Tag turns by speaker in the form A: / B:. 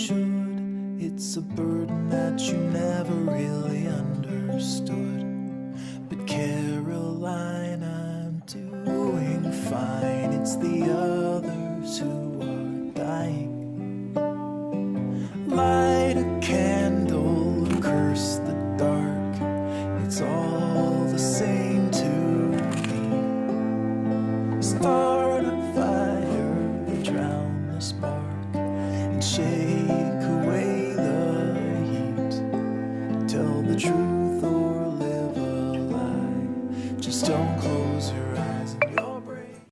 A: should. It's a burden that you never really understood. But Caroline, I'm doing fine. It's the